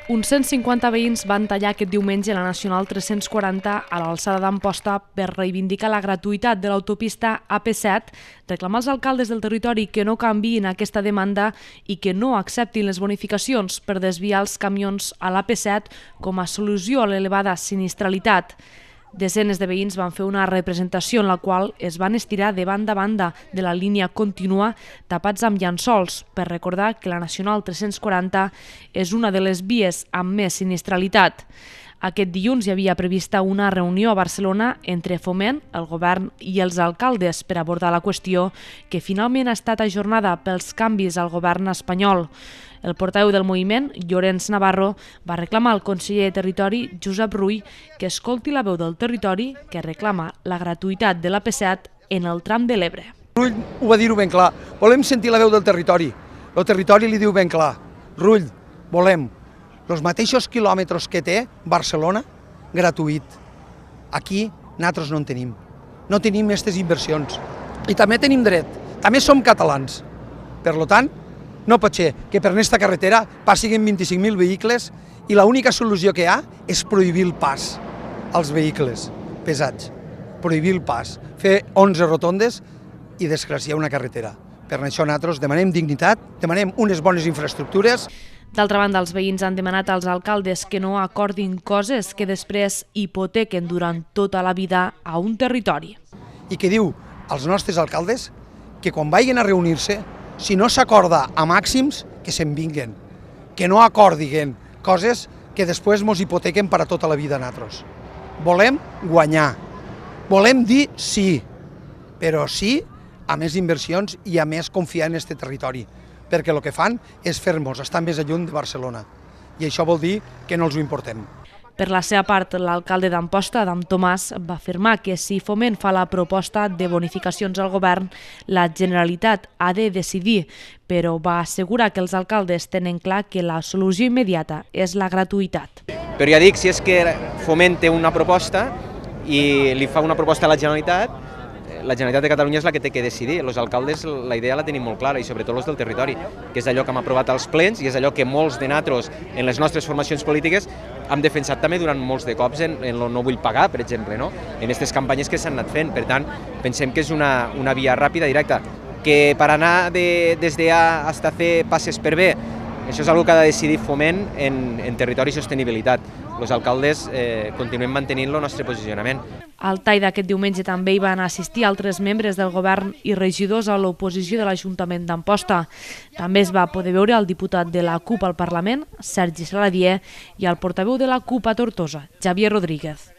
Uns 150 veïns van tallar aquest diumenge la Nacional 340 a l'alçada d'Amposta per reivindicar la gratuïtat de l'autopista AP7, reclamar als alcaldes del territori que no canviïn aquesta demanda i que no acceptin les bonificacions per desviar els camions a l'AP7 com a solució a l'elevada sinistralitat. Desenes de veïns van fer una representació en la qual es van estirar de banda a banda de la línia contínua tapats amb llençols per recordar que la Nacional 340 és una de les vies amb més sinistralitat. Aquest dilluns hi havia prevista una reunió a Barcelona entre Foment, el govern i els alcaldes per abordar la qüestió, que finalment ha estat ajornada pels canvis al govern espanyol. El portaveu del moviment, Llorenç Navarro, va reclamar al conseller de Territori, Josep Rull, que escolti la veu del territori que reclama la gratuïtat de l'AP7 en el tram de l'Ebre. Rull ho va dir-ho ben clar, volem sentir la veu del territori. El territori li diu ben clar, Rull, volem els mateixos quilòmetres que té Barcelona, gratuït. Aquí nosaltres no en tenim. No tenim aquestes inversions. I també tenim dret, també som catalans. Per tant, no pot ser que per aquesta carretera passin 25.000 vehicles i l'única solució que hi ha és prohibir el pas als vehicles pesats. Prohibir el pas, fer 11 rotondes i desgraciar una carretera. Per això nosaltres demanem dignitat, demanem unes bones infraestructures. D'altra banda, els veïns han demanat als alcaldes que no acordin coses que després hipotequen durant tota la vida a un territori. I que diu als nostres alcaldes que quan vagin a reunir-se, si no s'acorda a màxims, que se'n vinguen, que no acordin coses que després ens hipotequen per a tota la vida a nosaltres. Volem guanyar, volem dir sí, però sí a més inversions i a més confiar en aquest territori, perquè el que fan és fer-nos estar més lluny de Barcelona, i això vol dir que no els ho importem. Per la seva part, l'alcalde d'Amposta, Adam Tomàs, va afirmar que si Foment fa la proposta de bonificacions al govern, la Generalitat ha de decidir, però va assegurar que els alcaldes tenen clar que la solució immediata és la gratuïtat. Però ja dic, si és que Foment té una proposta i li fa una proposta a la Generalitat de Catalunya és la que té que decidir. Els alcaldes la idea la tenim molt clara, i sobretot els del territori, que és allò que hem aprovat als plens i és allò que molts de nosaltres en les nostres formacions polítiques hem defensat també durant molts de cops en el no vull pagar, per exemple, no? En aquestes campanyes que s'han anat fent. Per tant, pensem que és una via ràpida, directa, que per anar des de A fins a C passes per B, això és una que ha de decidir Foment en territori i sostenibilitat. Els alcaldes continuem mantenint el nostre posicionament. Al tall d'aquest diumenge també hi van assistir altres membres del govern i regidors a l'oposició de l'Ajuntament d'Amposta. També es va poder veure el diputat de la CUP al Parlament, Sergi Saladier, i el portaveu de la CUP a Tortosa, Javier Rodríguez.